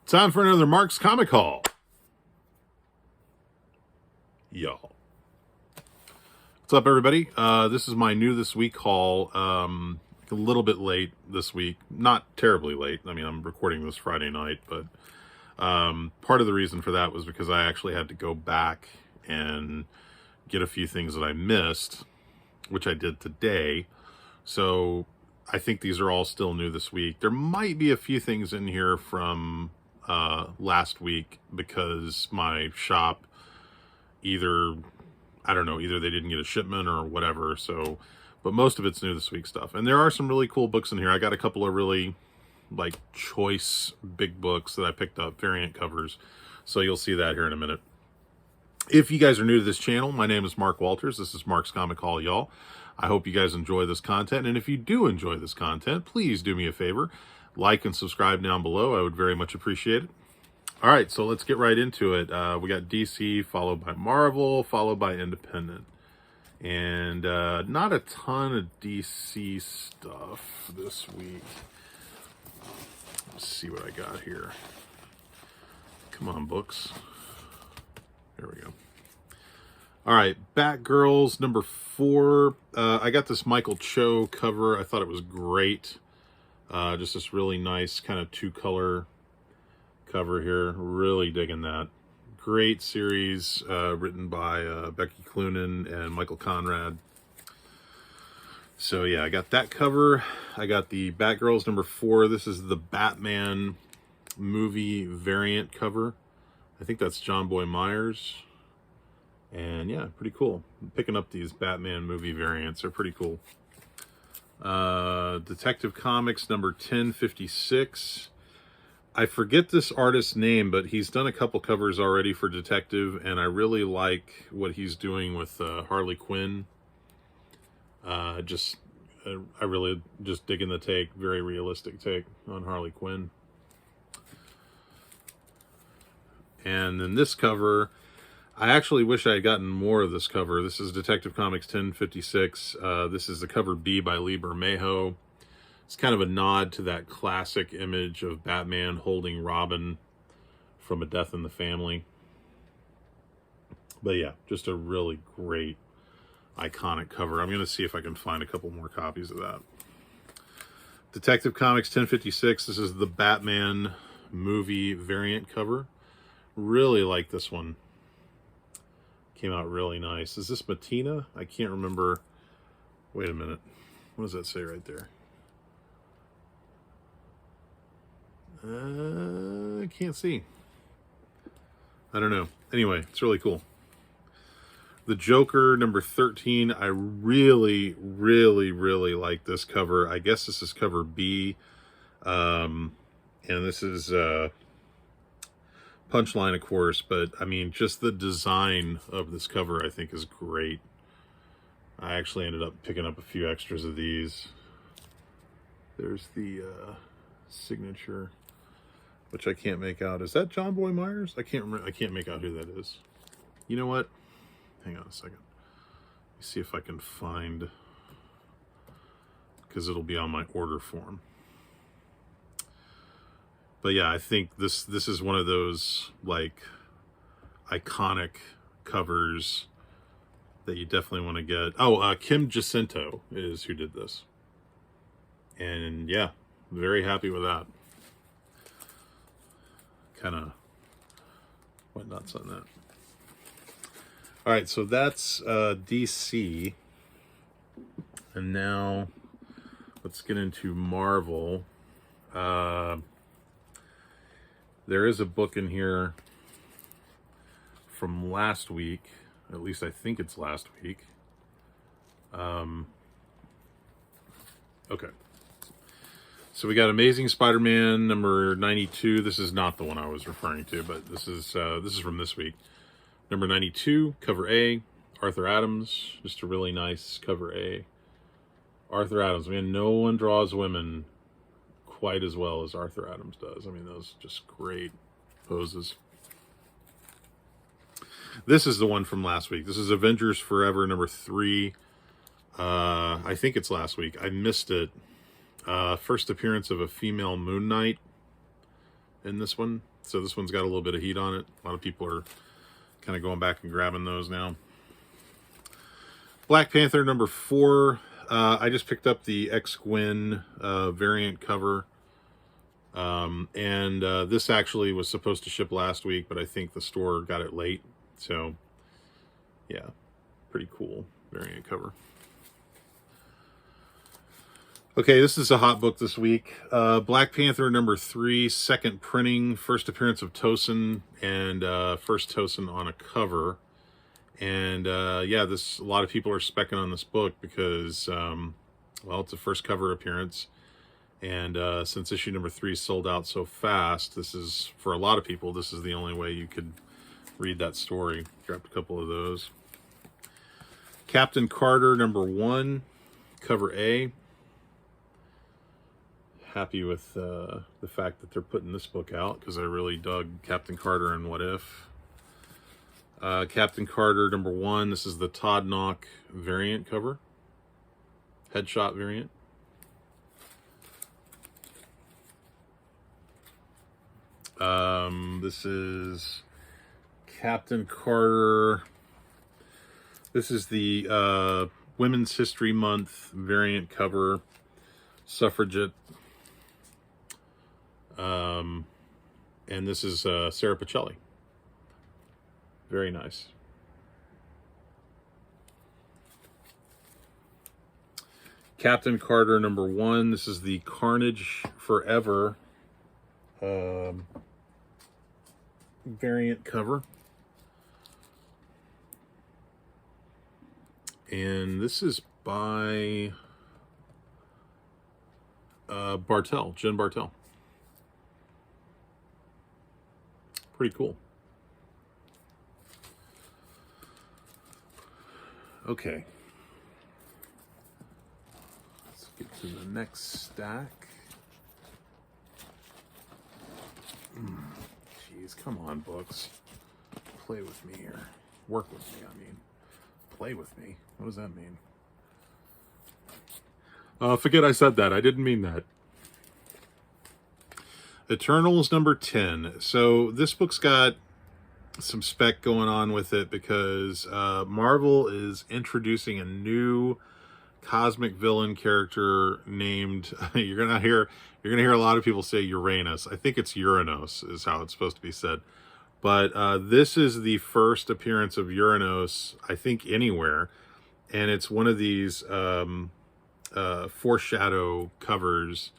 Time for another Mark's Comic Haul. Y'all. What's up, everybody? This is my new this week haul. A little bit late this week. Not terribly late. I mean, I'm recording this Friday night, but part of the reason for that was because I actually had to go back and get a few things that I missed, which I did today. So I think these are all still new this week. There might be a few things in here from last week because my shop either they didn't get a shipment or whatever. So, but most of it's new this week stuff. And there are some really cool books in here. I got a couple of really like choice big books that I picked up, variant covers. So you'll see that here in a minute. If you guys are new to this channel, my name is Mark Walters. This is Mark's Comic Haul, y'all. I hope you guys enjoy this content. And if you do enjoy this content, please do me a favor. Like and subscribe down below. I would very much appreciate it. All right, so let's get right into it. We got DC, followed by Marvel, followed by Independent. And not a ton of DC stuff this week. Let's see what I got here. Come on, books. There we go. All right, Batgirls number 4. I got this Michael Cho cover. I thought it was great. Just this really nice kind of 2-color cover here. Really digging that. Great series written by Becky Cloonan and Michael Conrad. So yeah, I got that cover. I got the Batgirls number 4. This is the Batman movie variant cover. I think that's John Boy Myers. And yeah, pretty cool. I'm picking up these Batman movie variants. They're pretty cool. Detective Comics number 1056. I forget this artist's name, but he's done a couple covers already for Detective, and I really like what he's doing with Harley Quinn. I really just digging the take. Very realistic take on Harley Quinn. And then this cover, I actually wish I had gotten more of this cover. This is Detective Comics 1056. This is the cover B by Lee Bermejo. It's kind of a nod to that classic image of Batman holding Robin from A Death in the Family. But yeah, just a really great, iconic cover. I'm going to see if I can find a couple more copies of that. Detective Comics 1056. This is the Batman movie variant cover. Really like this one. Came out really nice. Is this Matina? I can't remember. Wait a minute. What does that say right there? I can't see. I don't know. Anyway, it's really cool. The Joker number 13. I really like this cover. I guess this is cover B. And this is Punchline, of course, but I mean, just the design of this cover I think is great. I actually ended up picking up a few extras of these. There's the signature, which I can't make out. Is that John Boy Myers? I can't remember. I can't make out who that is. You know what? Hang on a second. Let me see if I can find, because it'll be on my order form. But yeah, I think this is one of those like iconic covers that you definitely want to get. Oh, Kim Jacinto is who did this. And yeah, very happy with that. Kind of went nuts on that. All right, so that's DC. And now let's get into Marvel. There is a book in here from last week. At least I think it's last week. Okay. So we got Amazing Spider-Man number 92. This is not the one I was referring to, but this is from this week. Number 92, cover A, Arthur Adams. Just a really nice cover A. Arthur Adams. Man, no one draws women quite as well as Arthur Adams does. I mean, those just great poses. This is the one from last week. This is Avengers Forever number 3. I think it's last week. I missed it. First appearance of a female Moon Knight. in this one. So this one's got a little bit of heat on it. A lot of people are kind of going back and grabbing those now. Black Panther number 4. I just picked up the X-Gwen variant cover. And this actually was supposed to ship last week, but I think the store got it late. So, yeah, pretty cool variant cover. Okay, this is a hot book this week. Black Panther number 3, second printing, first appearance of Tosin, and first Tosin on a cover. And yeah, a lot of people are specking on this book because, well, it's a first cover appearance. And since issue number 3 sold out so fast, this is, for a lot of people, this is the only way you could read that story. Grabbed a couple of those. Captain Carter number 1, cover A. Happy with the fact that they're putting this book out because I really dug Captain Carter and What If. Captain Carter number 1, this is the Todd Knock variant cover. Headshot variant. This is Captain Carter. This is the Women's History Month variant cover. Suffragette. And this is Sarah Pacelli. Very nice. Captain Carter number 1. This is the Carnage Forever variant cover. And this is by Bartel, Jen Bartel. Pretty cool. Okay. Let's get to the next stack. Jeez, come on, books. Play with me here. Work with me, I mean. Play with me. What does that mean? Forget I said that. I didn't mean that. Eternals number 10. So this book's got some spec going on with it because Marvel is introducing a new cosmic villain character named you're gonna hear a lot of people say Uranus. I think it's Uranos is how it's supposed to be said. But this is the first appearance of Uranos, I think, anywhere. And it's one of these foreshadow covers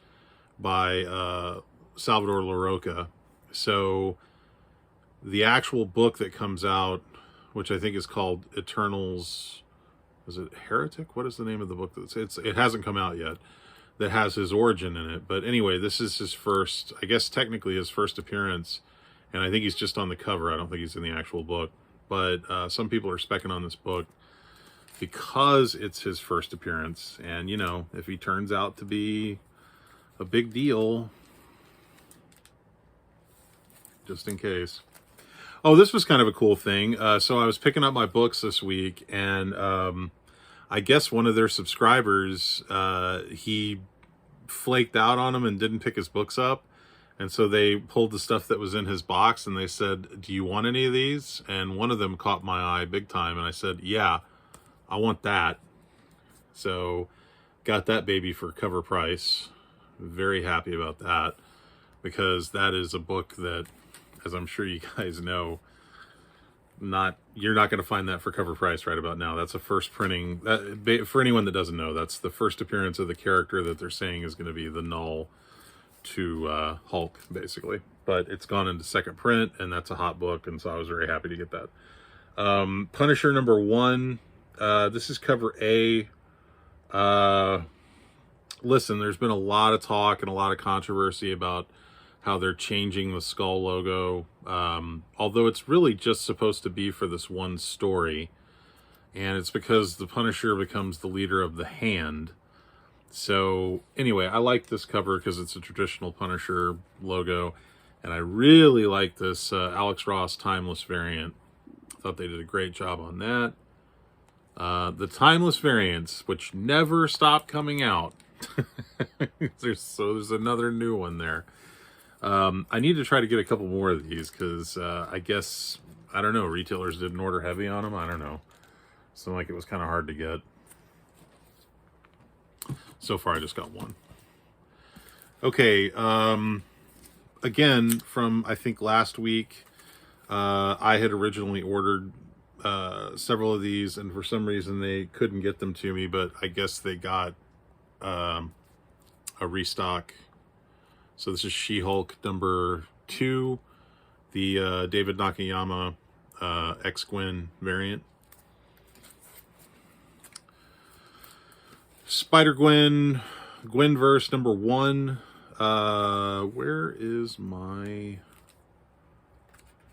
by Salvador Larroca. So the actual book that comes out, which I think is called Eternals, is it Heretic? What is the name of the book? It hasn't come out yet. That has his origin in it. But anyway, this is his first, I guess technically his first appearance. And I think he's just on the cover. I don't think he's in the actual book. But some people are specking on this book because it's his first appearance. And, you know, if he turns out to be a big deal, just in case. Oh, this was kind of a cool thing. So I was picking up my books this week, and I guess one of their subscribers, he flaked out on him and didn't pick his books up. And so they pulled the stuff that was in his box and they said, "Do you want any of these?" And one of them caught my eye big time. And I said, "Yeah, I want that." So got that baby for cover price. Very happy about that, because that is a book that, as I'm sure you guys know, you're not going to find that for cover price right about now. That's a first printing. For anyone that doesn't know, that's the first appearance of the character that they're saying is going to be the null to Hulk, basically. But it's gone into second print, and that's a hot book, and so I was very happy to get that. Punisher number 1. This is cover A. Listen, there's been a lot of talk and a lot of controversy about how they're changing the skull logo, although it's really just supposed to be for this one story, and it's because the Punisher becomes the leader of the Hand. So anyway, I like this cover because it's a traditional Punisher logo, and I really like this Alex Ross Timeless variant. I thought they did a great job on that. The Timeless variants, which never stop coming out. There's another new one there. I need to try to get a couple more of these because I guess, I don't know, retailers didn't order heavy on them. I don't know. Seemed like it was kind of hard to get. So far, I just got one. Okay, again, from I think last week, I had originally ordered several of these, and for some reason they couldn't get them to me, but I guess they got a restock. So this is She-Hulk number 2, the David Nakayama X-Gwen variant. Spider-Gwen, Gwenverse number 1. Where is my...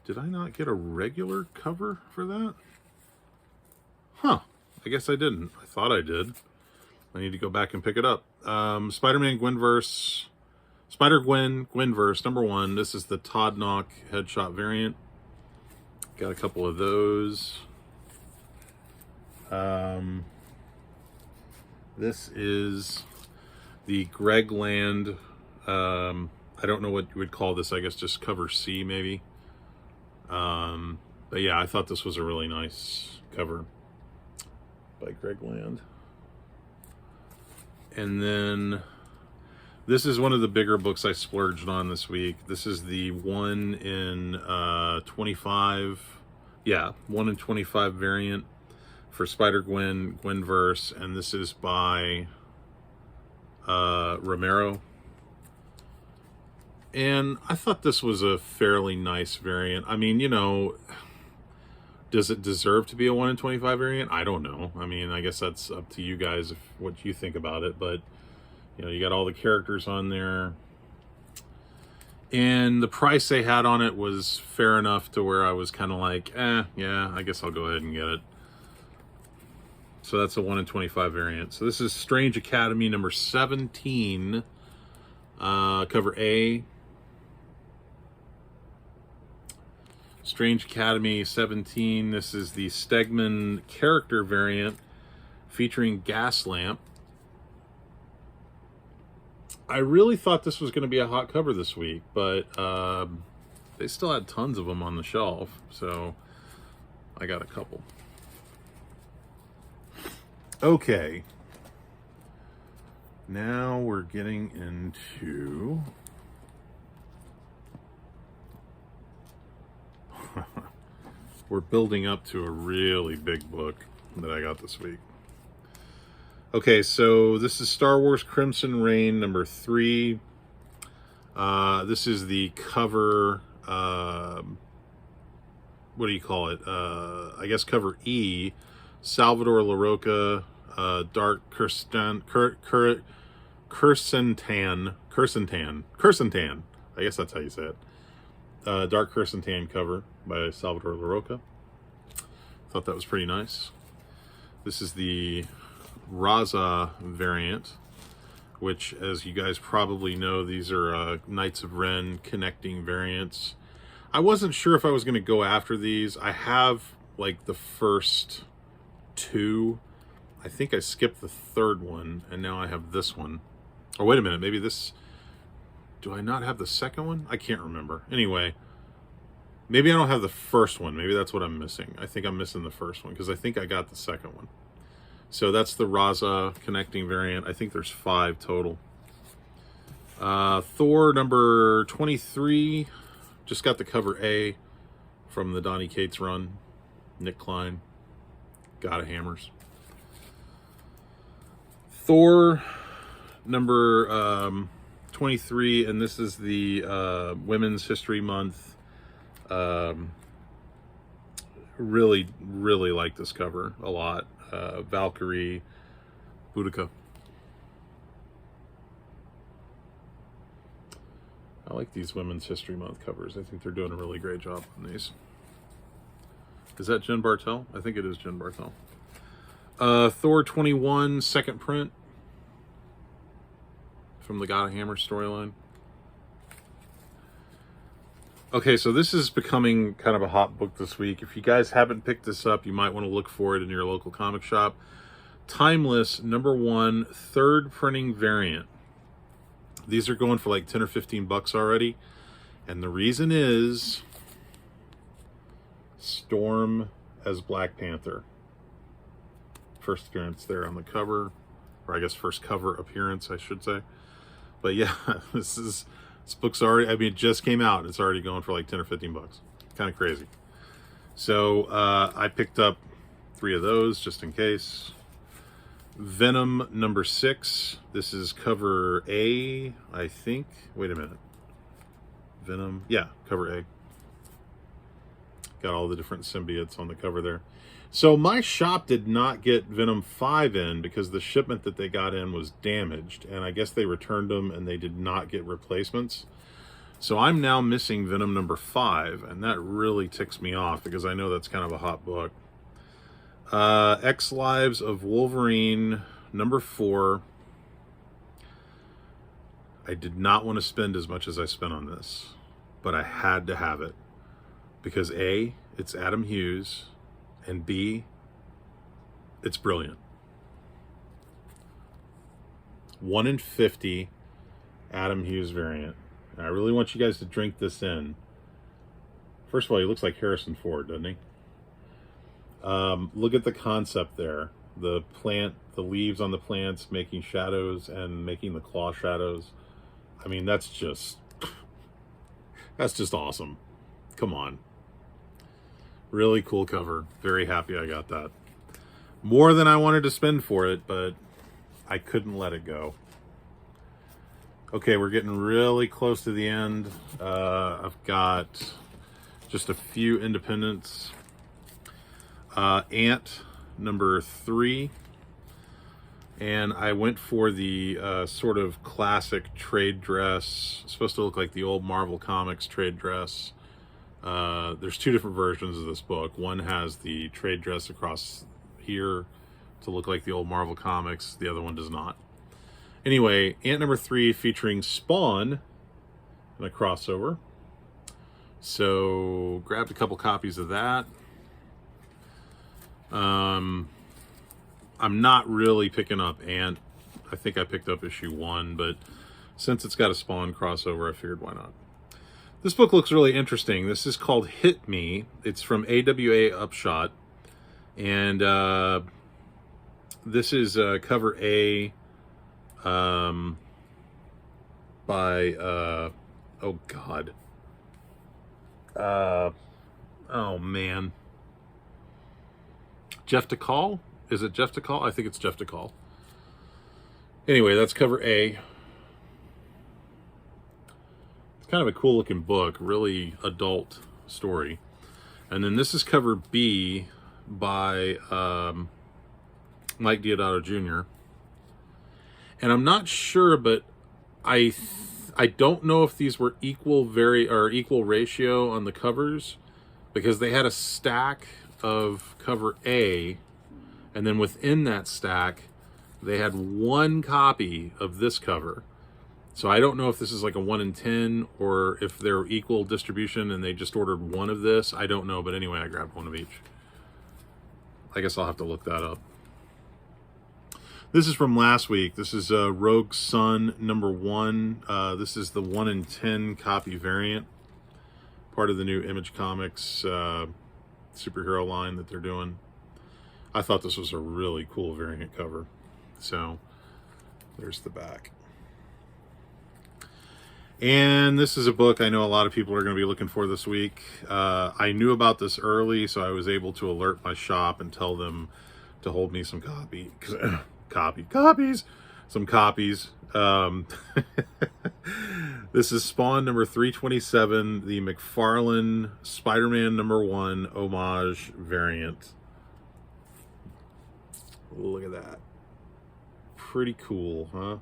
Did I not get a regular cover for that? Huh. I guess I didn't. I thought I did. I need to go back and pick it up. Spider-Man Gwenverse... Spider-Gwen Gwenverse number 1. This is the Todd Knock headshot variant. Got a couple of those. This is the Greg Land. I don't know what you would call this. I guess just cover C maybe. But yeah, I thought this was a really nice cover by Greg Land. And then this is one of the bigger books I splurged on this week. This is the 1 in 25. Yeah, 1 in 25 variant for Spider-Gwen, Gwenverse, and this is by Romero. And I thought this was a fairly nice variant. I mean, you know, does it deserve to be a 1 in 25 variant? I don't know. I mean, I guess that's up to you guys, what you think about it, but you know, you got all the characters on there. And the price they had on it was fair enough to where I was kind of like, yeah, I guess I'll go ahead and get it. So that's a 1 in 25 variant. So this is Strange Academy number 17, cover A. Strange Academy 17. This is the Stegman character variant featuring Gaslamp. I really thought this was going to be a hot cover this week, but they still had tons of them on the shelf, so I got a couple. Okay. Now we're getting into... we're building up to a really big book that I got this week. Okay, so this is Star Wars Crimson Reign number 3. This is the cover, what do you call it? I guess cover E. Salvador Larroca, Dark Kirsantan. I guess that's how you say it. Dark Kirsantan cover by Salvador Larroca. Thought that was pretty nice. This is the Raza variant, which, as you guys probably know, these are Knights of Ren connecting variants. I wasn't sure if I was going to go after these. I have like the first 2. I think I skipped the 3rd one, and now I have this one. Oh, wait a minute, maybe this... Do I not have the 2nd one? I can't remember. Anyway, maybe I don't have the 1st one. Maybe that's what I'm missing. I think I'm missing the 1st one, because I think I got the 2nd one. So that's the Raza connecting variant. I think there's 5 total. Thor number 23. Just got the cover A from the Donny Cates run. Nick Klein. Gotta hammers. Thor number 23, and this is the Women's History Month. Really like this cover a lot. Valkyrie Boudica. I like these Women's History Month covers. I think they're doing a really great job on these. Is that Jen Bartel? I think it is Jen Bartel. Thor 21, 2nd print from the Gotta Hammer storyline. Okay, so this is becoming kind of a hot book this week. If you guys haven't picked this up, you might want to look for it in your local comic shop. Timeless number 1, 3rd printing variant. These are going for like 10 or 15 bucks already. And the reason is Storm as Black Panther. First appearance there on the cover, or I guess first cover appearance, I should say. But yeah, this book's already, I mean, it just came out. It's already going for like 10 or 15 bucks. Kind of crazy. So I picked up 3 of those just in case. Venom number 6. This is cover A, I think. Wait a minute. Venom, yeah, cover A. Got all the different symbiotes on the cover there. So my shop did not get Venom 5 in because the shipment that they got in was damaged, and I guess they returned them and they did not get replacements. So I'm now missing Venom number 5, and that really ticks me off because I know that's kind of a hot book. X Lives of Wolverine number 4. I did not want to spend as much as I spent on this, but I had to have it because A, it's Adam Hughes, and B, it's brilliant. 1 in 50 Adam Hughes variant. And I really want you guys to drink this in. First of all, he looks like Harrison Ford, doesn't he? Look at the concept there. The plant, the leaves on the plants making shadows and making the claw shadows. I mean, that's just awesome. Come on. Really cool cover. Very happy I got that. More than I wanted to spend for it, but I couldn't let it go. Okay, we're getting really close to the end. I've got just a few independents. Ant number 3. And I went for the sort of classic trade dress. It's supposed to look like the old Marvel Comics trade dress. There's 2 different versions of this book. One has the trade dress across here to look like the old Marvel Comics. The other one does not. Anyway, Ant number 3 featuring Spawn in a crossover. So grabbed a couple copies of that. I'm not really picking up Ant. I think I picked up issue 1, but since it's got a Spawn crossover, I figured why not. This book looks really interesting. This is called Hit Me. It's from AWA Upshot. And this is cover A by, oh God. Oh man. Jeff DeCall? Is it Jeff DeCall? I think it's Jeff DeCall. Anyway, that's cover A. It's kind of a cool looking book, really adult story. And then this is cover B by Mike Deodato Jr. And I'm not sure, but I don't know if these were equal ratio on the covers, because they had a stack of cover A, and then within that stack they had 1 copy of this cover. So I don't know if this is like a 1 in 10 or if they're equal distribution and they just ordered 1 of this. I don't know, but anyway, I grabbed 1 of each. I guess I'll have to look that up. This is from last week. This is Rogue Sun number 1. This is the 1 in 10 copy variant, part of the new Image Comics superhero line that they're doing. I thought this was a really cool variant cover. So there's the back. And this is a book I know a lot of people are going to be looking for this week. I knew about this early, so I was able to alert my shop and tell them to hold me some copies. This is Spawn number 327, the McFarlane Spider-Man number 1 homage variant. Look at that. Pretty cool, huh?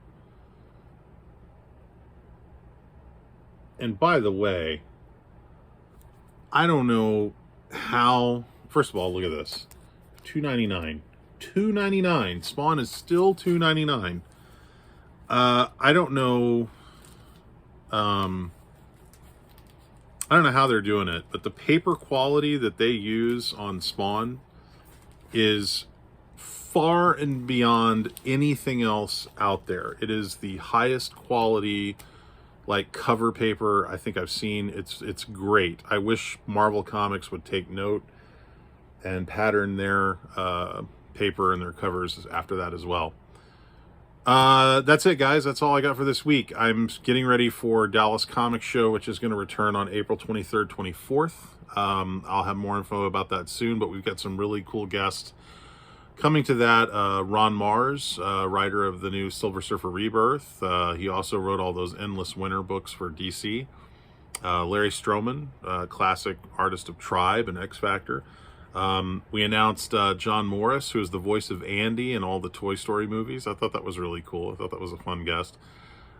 And by the way, I don't know how. First of all, look at this. $2.99. $2.99. Spawn is still $2.99. I don't know. I don't know how they're doing it, but the paper quality that they use on Spawn is far and beyond anything else out there. It is the highest quality like cover paper I think I've seen. It's great. I wish Marvel Comics would take note and pattern their paper and their covers after that as well. That's it, guys. That's all I got for this week. I'm getting ready for Dallas Comic Show, which is going to return on April 23rd, 24th. I'll have more info about that soon, but we've got some really cool guests coming to that. Ron Mars, writer of the new Silver Surfer Rebirth. He also wrote all those Endless Winter books for DC. Larry Stroman, classic artist of Tribe and X Factor. We announced John Morris, who is the voice of Andy in all the Toy Story movies. I thought that was really cool. I thought that was a fun guest.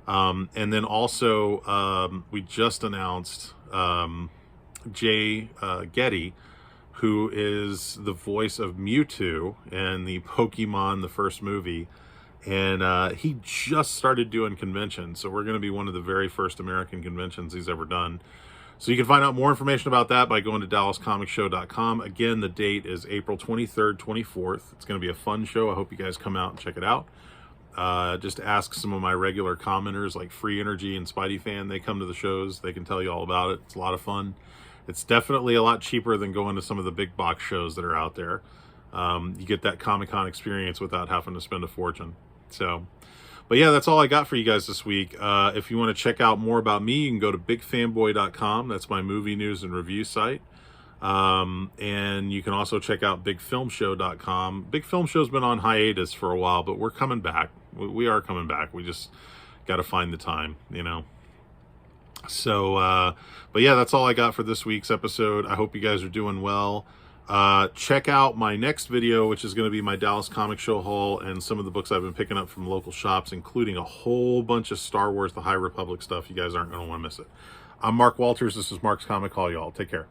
And then also, we just announced Jay Getty, who is the voice of Mewtwo in the Pokemon, the first movie. And he just started doing conventions, so we're going to be one of the very first American conventions he's ever done. So you can find out more information about that by going to DallasComicShow.com. Again, the date is April 23rd, 24th. It's going to be a fun show. I hope you guys come out and check it out. Just ask some of my regular commenters like Free Energy and Spidey Fan. They come to the shows. They can tell you all about it. It's a lot of fun. It's definitely a lot cheaper than going to some of the big box shows that are out there. You get that Comic-Con experience without having to spend a fortune. So... But yeah, that's all I got for you guys this week. If you want to check out more about me, you can go to bigfanboy.com. That's my movie news and review site. And you can also check out bigfilmshow.com. Big Film Show's been on hiatus for a while, but we're coming back. We are coming back. We just got to find the time, you know. So, but yeah, that's all I got for this week's episode. I hope you guys are doing well. Check out my next video, which is going to be my Dallas Comic Show haul and some of the books I've been picking up from local shops, including a whole bunch of Star Wars The High Republic stuff. You guys aren't going to want to miss it. I'm Mark Walters. This is Mark's Comic Haul, y'all. Take care.